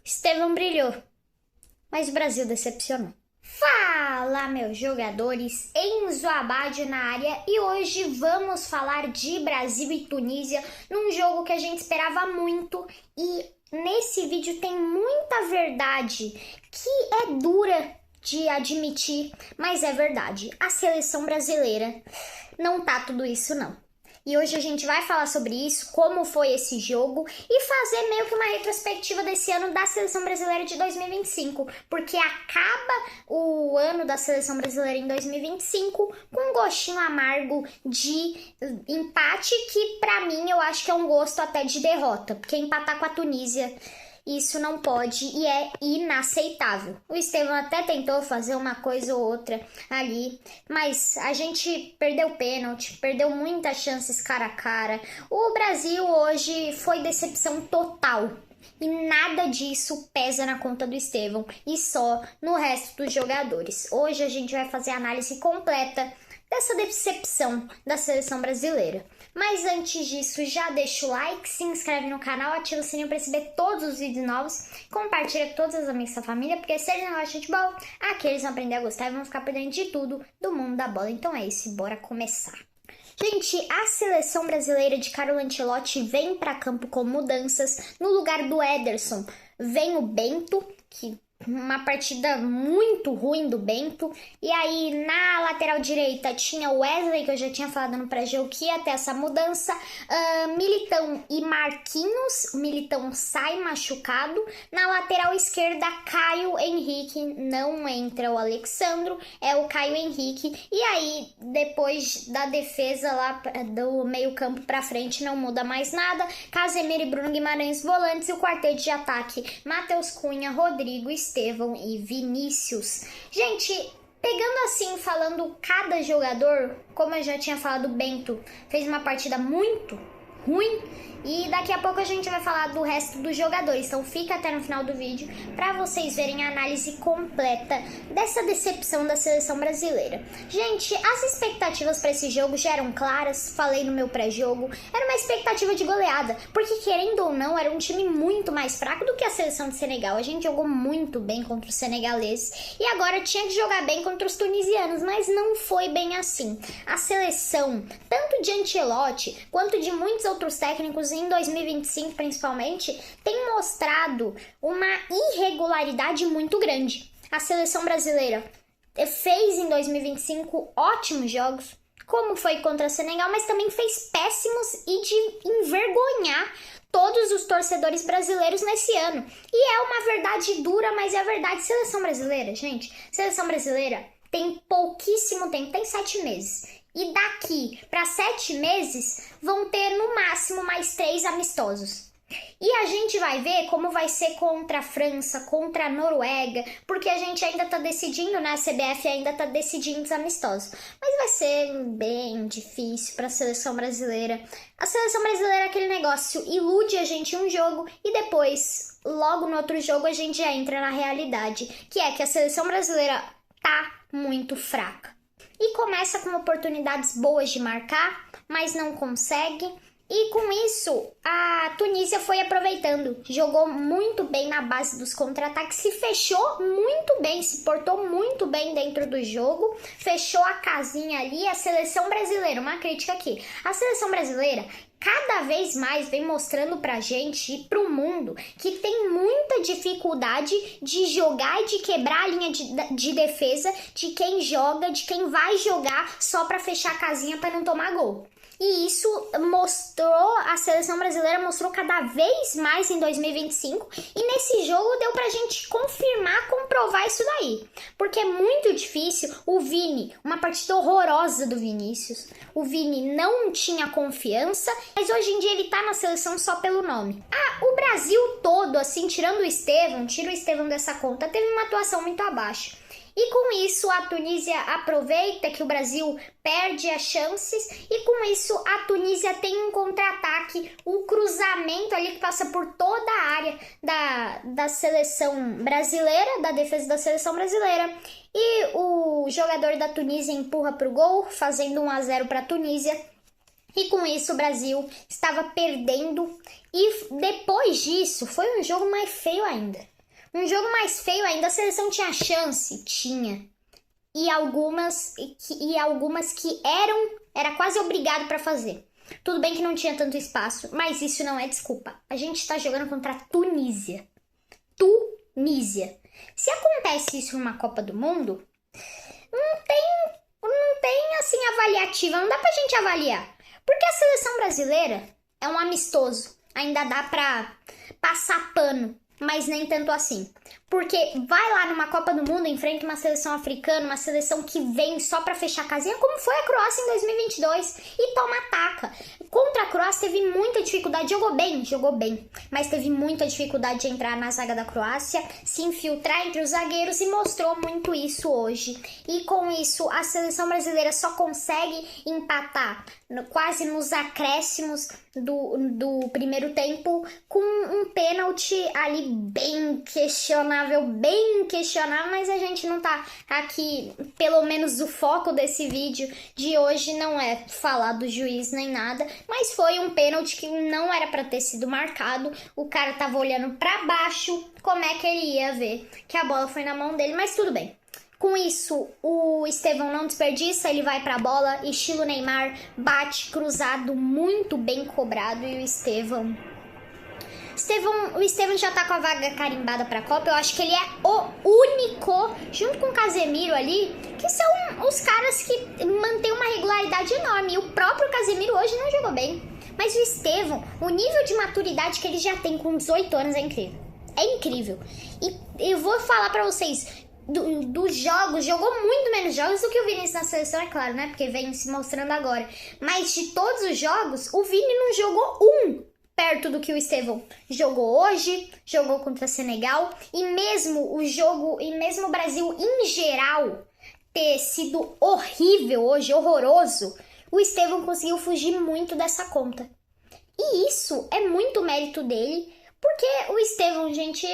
Estevão brilhou, mas o Brasil decepcionou. Fala, meus jogadores, Enzo Abad na área e hoje vamos falar de Brasil e Tunísia num jogo que a gente esperava muito e nesse vídeo tem muita verdade que é dura de admitir, mas é verdade. A seleção brasileira não tá tudo isso não. E hoje a gente vai falar sobre isso, como foi esse jogo e fazer meio que uma retrospectiva desse ano da Seleção Brasileira de 2025, porque acaba o ano da Seleção Brasileira em 2025 com um gostinho amargo de empate que pra mim eu acho que é um gosto até de derrota, porque empatar com a Tunísia isso não pode e é inaceitável. O Estevão até tentou fazer uma coisa ou outra ali, mas a gente perdeu pênalti, perdeu muitas chances cara a cara. O Brasil hoje foi decepção total. E nada disso pesa na conta do Estevão e só no resto dos jogadores. Hoje a gente vai fazer a análise completa dessa decepção da seleção brasileira. Mas antes disso, já deixa o like, se inscreve no canal, ativa o sininho para receber todos os vídeos novos, compartilha com todos os amigos da família, porque se eles não gostam de futebol, aqui eles vão aprender a gostar e vão ficar por dentro de tudo do mundo da bola. Então é isso, bora começar. Gente, a seleção brasileira de Carlo Ancelotti vem para campo com mudanças. No lugar do Ederson vem o Bento, que uma partida muito ruim do Bento. E aí na lateral direita tinha o Wesley, que eu já tinha falado no pré-jogo que ia ter essa mudança. Militão e Marquinhos. O Militão sai machucado. Na lateral esquerda, Caio Henrique. Não entra o Alexandro, é o Caio Henrique. E aí depois da defesa lá do meio campo pra frente não muda mais nada. Casemiro e Bruno Guimarães volantes e o quarteto de ataque Matheus Cunha, Rodrigo, Estevão e Vinícius. Gente, pegando assim, falando cada jogador, como eu já tinha falado, o Bento fez uma partida muito ruim e daqui a pouco a gente vai falar do resto dos jogadores, então fica até no final do vídeo para vocês verem a análise completa dessa decepção da seleção brasileira. Gente, as expectativas para esse jogo já eram claras, falei no meu pré-jogo, era uma expectativa de goleada, porque querendo ou não, era um time muito mais fraco do que a seleção de Senegal. A gente jogou muito bem contra os senegaleses e agora tinha que jogar bem contra os tunisianos, mas não foi bem assim. A seleção, tanto de Ancelotti quanto de muitos outros técnicos em 2025 principalmente, tem mostrado uma irregularidade muito grande. A seleção brasileira fez em 2025 ótimos jogos, como foi contra a Senegal, mas também fez péssimos e de envergonhar todos os torcedores brasileiros nesse ano. E é uma verdade dura, mas é a verdade. Seleção brasileira, gente, seleção brasileira tem pouquíssimo tempo, tem 7 meses. E daqui para 7 meses vão ter no máximo mais 3 amistosos. E a gente vai ver como vai ser contra a França, contra a Noruega, porque a gente ainda tá decidindo, né? A CBF ainda tá decidindo os amistosos. Mas vai ser bem difícil para a seleção brasileira. A seleção brasileira é aquele negócio, ilude a gente um jogo e depois, logo no outro jogo, a gente já entra na realidade, que é que a seleção brasileira tá muito fraca. E começa com oportunidades boas de marcar, mas não consegue. E com isso, a Tunísia foi aproveitando. Jogou muito bem na base dos contra-ataques, se fechou muito bem, se portou muito bem dentro do jogo. Fechou a casinha ali. A seleção brasileira, uma crítica aqui. A seleção brasileira cada vez mais vem mostrando pra gente e pro mundo que tem muita dificuldade de jogar e de quebrar a linha de defesa de quem joga, de quem vai jogar só pra fechar a casinha pra não tomar gol. E isso mostrou, a seleção brasileira mostrou cada vez mais em 2025 e nesse jogo deu pra gente confirmar, comprovar isso daí. Porque é muito difícil. O Vini, uma partida horrorosa do Vinícius, o Vini não tinha confiança, mas hoje em dia ele tá na seleção só pelo nome. O Brasil todo, assim, tirando o Estevão, tira o Estevão dessa conta, teve uma atuação muito abaixo. E com isso a Tunísia aproveita que o Brasil perde as chances e com isso a Tunísia tem um contra-ataque, um cruzamento ali que passa por toda a área da seleção brasileira, da defesa da seleção brasileira. E o jogador da Tunísia empurra para o gol, fazendo 1-0 para a Tunísia. E com isso o Brasil estava perdendo e depois disso foi um jogo mais feio ainda. Um jogo mais feio ainda, a seleção tinha chance? Tinha. E algumas que era quase obrigado pra fazer. Tudo bem que não tinha tanto espaço, mas isso não é desculpa. A gente tá jogando contra a Tunísia. Tunísia. Se acontece isso numa Copa do Mundo, não tem assim avaliativa, não dá pra gente avaliar. Porque a seleção brasileira é um amistoso, ainda dá pra passar pano, mas nem tanto assim. Porque vai lá numa Copa do Mundo, enfrenta uma seleção africana, uma seleção que vem só pra fechar a casinha, como foi a Croácia em 2022, e toma ataca. Contra a Croácia teve muita dificuldade, jogou bem, mas teve muita dificuldade de entrar na zaga da Croácia, se infiltrar entre os zagueiros e mostrou muito isso hoje. E com isso, a seleção brasileira só consegue empatar quase nos acréscimos do primeiro tempo com um pênalti ali bem questionável, mas a gente não tá aqui, pelo menos o foco desse vídeo de hoje não é falar do juiz nem nada, mas foi um pênalti que não era pra ter sido marcado, o cara tava olhando pra baixo, como é que ele ia ver que a bola foi na mão dele, mas tudo bem. Com isso, o Estevão não desperdiça, ele vai pra bola, estilo Neymar, bate cruzado, muito bem cobrado, e o Estevão já tá com a vaga carimbada pra Copa. Eu acho que ele é o único, junto com o Casemiro ali, que são os caras que mantêm uma regularidade enorme. E o próprio Casemiro hoje não jogou bem. Mas o Estevão, o nível de maturidade que ele já tem com 18 anos é incrível. É incrível. E eu vou falar pra vocês, dos jogos, jogou muito menos jogos do que o Vinícius na seleção, é claro, né? Porque vem se mostrando agora. Mas de todos os jogos, o Vini não jogou perto do que o Estevão jogou hoje, jogou contra Senegal, e mesmo o Brasil em geral ter sido horrível hoje, horroroso, o Estevão conseguiu fugir muito dessa conta. E isso é muito mérito dele, porque o Estevão, gente,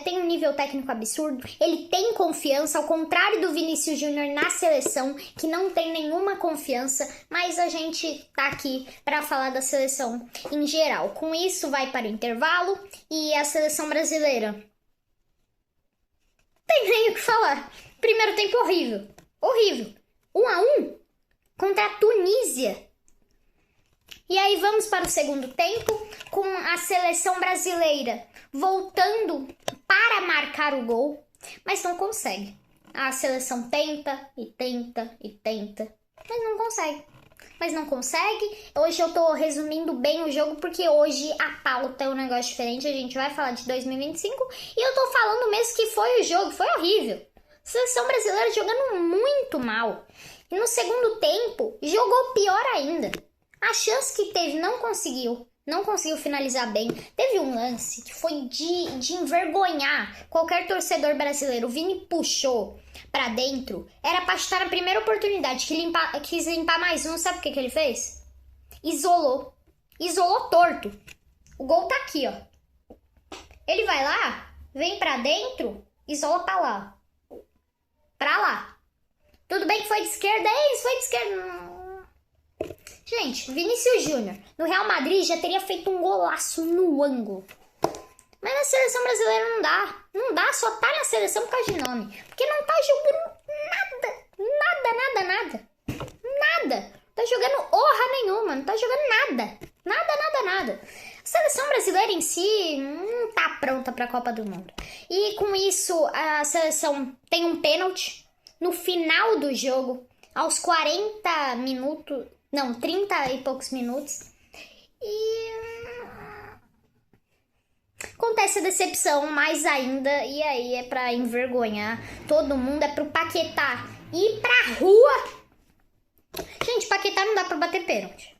tem um nível técnico absurdo, ele tem confiança, ao contrário do Vinícius Júnior na seleção, que não tem nenhuma confiança, mas a gente tá aqui para falar da seleção em geral. Com isso, vai para o intervalo e a seleção brasileira tem nem o que falar. Primeiro tempo horrível, 1-1 contra a Tunísia. E aí vamos para o segundo tempo, com a seleção brasileira voltando para marcar o gol, mas não consegue. A seleção tenta, mas não consegue. Hoje eu tô resumindo bem o jogo, porque hoje a pauta é um negócio diferente, a gente vai falar de 2025, e eu tô falando mesmo que foi o jogo, foi horrível. Seleção brasileira jogando muito mal. E no segundo tempo, jogou pior ainda. A chance que teve, não conseguiu finalizar bem. Teve um lance que foi de envergonhar qualquer torcedor brasileiro. O Vini puxou pra dentro. Era pra chutar na primeira oportunidade. Quis limpar mais um. Sabe o que ele fez? Isolou torto. O gol tá aqui, ó. Ele vai lá, vem pra dentro, isola pra lá. Tudo bem que foi de esquerda. Foi de esquerda. Gente, Vinícius Júnior no Real Madrid já teria feito um golaço no ângulo. Mas na seleção brasileira não dá, só tá na seleção por causa de nome. Porque não tá jogando nada. Tá jogando honra nenhuma, não tá jogando nada. A seleção brasileira em si não tá pronta pra Copa do Mundo. E com isso, a seleção tem um pênalti no final do jogo, aos 40 minutos... Não, 30 e poucos minutos. E acontece a decepção mais ainda. E aí é pra envergonhar todo mundo. É pro Paquetá ir pra rua. Gente, Paquetá não dá pra bater pênalti.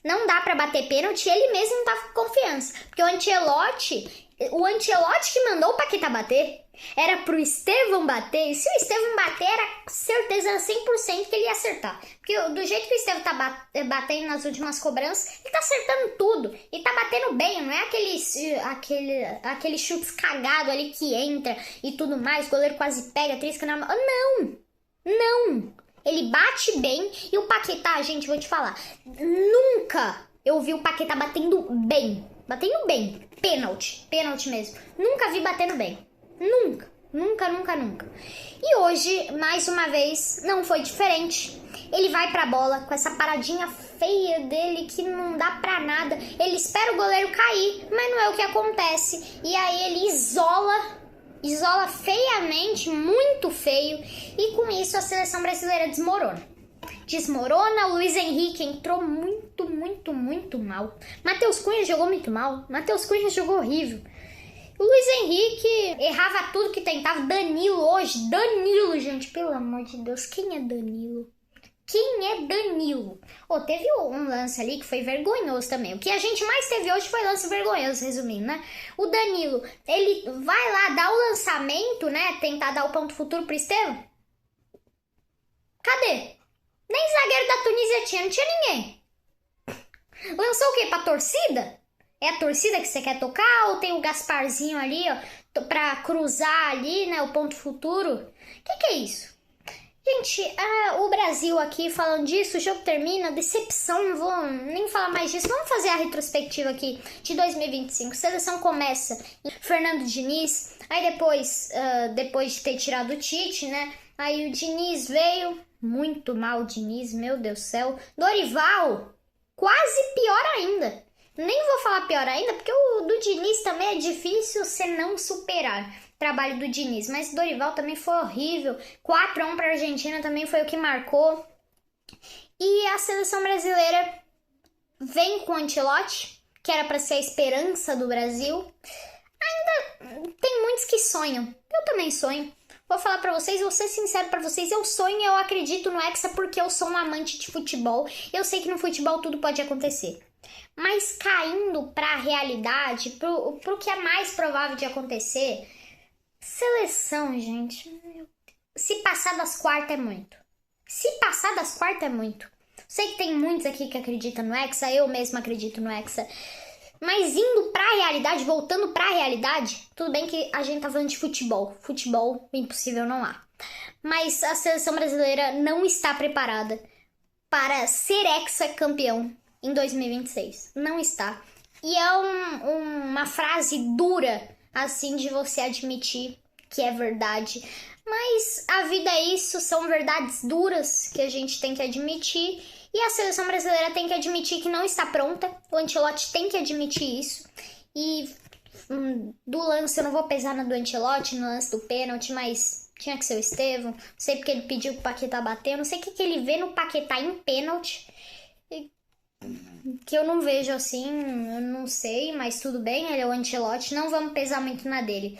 Não dá pra bater pênalti. Ele mesmo não tá com confiança. Porque o Ancelotti que mandou o Paquetá bater. Era pro Estevão bater, e se o Estevão bater, era certeza, era 100% que ele ia acertar. Porque do jeito que o Estevão tá batendo nas últimas cobranças, ele tá acertando tudo. E tá batendo bem, não é aquele chutes cagado ali que entra e tudo mais, o goleiro quase pega, trisca na mão. Não! Ele bate bem, e o Paquetá, gente, vou te falar, nunca eu vi o Paquetá batendo bem. Pênalti mesmo. Nunca vi batendo bem. Nunca, nunca, nunca, nunca. E hoje, mais uma vez, não foi diferente. Ele vai pra bola com essa paradinha feia dele que não dá pra nada. Ele espera o goleiro cair, mas não é o que acontece. E aí ele isola feiamente, muito feio. E com isso a seleção brasileira desmorona. O Luiz Henrique entrou muito, muito, muito mal. Matheus Cunha jogou muito mal. Matheus Cunha jogou horrível. O Luiz Henrique errava tudo que tentava. Danilo hoje. Danilo, gente, pelo amor de Deus. Quem é Danilo? Quem é Danilo? Teve um lance ali que foi vergonhoso também. O que a gente mais teve hoje foi lance vergonhoso, resumindo, né? O Danilo, ele vai lá dar o lançamento, né? Tentar dar o ponto futuro pro Estevão. Cadê? Nem zagueiro da Tunísia tinha, não tinha ninguém. Lançou o quê? Pra torcida? É a torcida que você quer tocar ou tem o Gasparzinho ali, ó, pra cruzar ali, né, o ponto futuro? Que é isso? Gente, o Brasil aqui falando disso, o jogo termina, decepção, não vou nem falar mais disso. Vamos fazer a retrospectiva aqui de 2025. Seleção começa Fernando Diniz, aí depois de ter tirado o Tite, né, aí o Diniz veio, muito mal o Diniz, meu Deus do céu. Dorival, quase pior ainda. Nem vou falar pior ainda, porque o do Diniz também é difícil você não superar o trabalho do Diniz. Mas o Dorival também foi horrível. 4-1 para a Argentina também foi o que marcou. E a seleção brasileira vem com o Ancelotti, que era para ser a esperança do Brasil. Ainda tem muitos que sonham. Eu também sonho. Vou falar pra vocês, vou ser sincero pra vocês, eu sonho e eu acredito no Hexa porque eu sou um amante de futebol. Eu sei que no futebol tudo pode acontecer. Mas caindo pra realidade, pro que é mais provável de acontecer, seleção, gente, se passar das quartas é muito. Se passar das quartas é muito. Sei que tem muitos aqui que acreditam no Hexa, eu mesma acredito no Hexa. Mas indo pra realidade, voltando pra realidade, tudo bem que a gente tá falando de futebol. Futebol, impossível não há. Mas a seleção brasileira não está preparada para ser hexacampeão em 2026. Não está. E é uma frase dura, assim, de você admitir que é verdade. Mas a vida é isso, são verdades duras que a gente tem que admitir. E a seleção brasileira tem que admitir que não está pronta. O Ancelotti tem que admitir isso. E do lance, eu não vou pesar na do Ancelotti, no lance do pênalti, mas tinha que ser o Estevão. Não sei porque ele pediu pro Paquetá bater. Não sei o que ele vê no Paquetá em pênalti. Que eu não vejo assim, eu não sei, mas tudo bem, ele é o Ancelotti. Não vamos pesar muito na dele.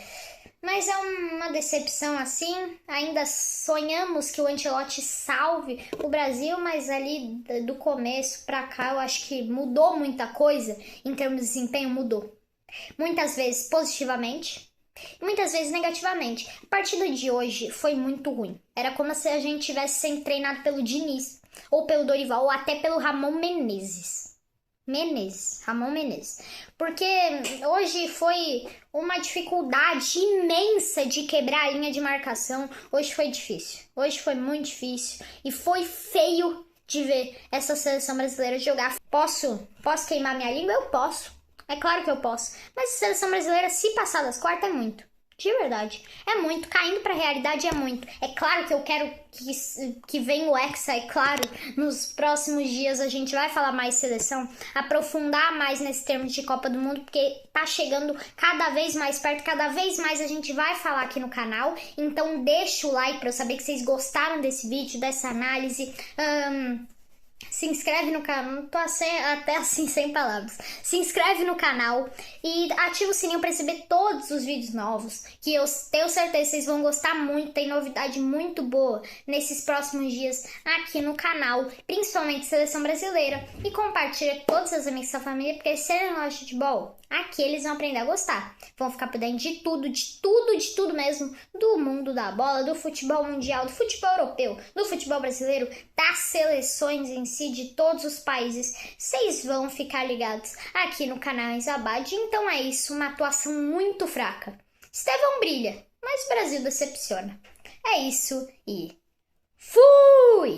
Mas é uma decepção assim, ainda sonhamos que o Ancelotti salve o Brasil, mas ali do começo pra cá eu acho que mudou muita coisa, em termos de desempenho mudou. Muitas vezes positivamente, muitas vezes negativamente. A partida de hoje foi muito ruim. Era como se a gente tivesse sendo treinado pelo Diniz, ou pelo Dorival, ou até pelo Ramon Menezes. Ramon Menezes. Porque hoje foi uma dificuldade imensa de quebrar a linha de marcação. Hoje foi difícil. Hoje foi muito difícil. E foi feio de ver essa seleção brasileira jogar. Posso queimar minha língua? Eu posso. É claro que eu posso. Mas a seleção brasileira, se passar das quartas, é muito. De verdade. É muito. Caindo pra realidade é muito. É claro que eu quero que venha o Hexa. É claro, nos próximos dias a gente vai falar mais seleção. Aprofundar mais nesse termo de Copa do Mundo. Porque tá chegando cada vez mais perto. Cada vez mais a gente vai falar aqui no canal. Então deixa o like pra eu saber que vocês gostaram desse vídeo, dessa análise. Se inscreve no canal, tô até assim sem palavras. Se inscreve no canal e ativa o sininho para receber todos os vídeos novos, que eu tenho certeza que vocês vão gostar muito. Tem novidade muito boa nesses próximos dias aqui no canal, principalmente Seleção Brasileira. E compartilha com todos os amigos da família, porque se eles não gostam de futebol, aqui eles vão aprender a gostar. Vão ficar por dentro de tudo mesmo, do mundo da bola, do futebol mundial, do futebol europeu, do futebol brasileiro, das seleções em si, de todos os países. Vocês vão ficar ligados aqui no canal Enzabad. Então é isso, uma atuação muito fraca. Estevão brilha, mas o Brasil decepciona. É isso e fui!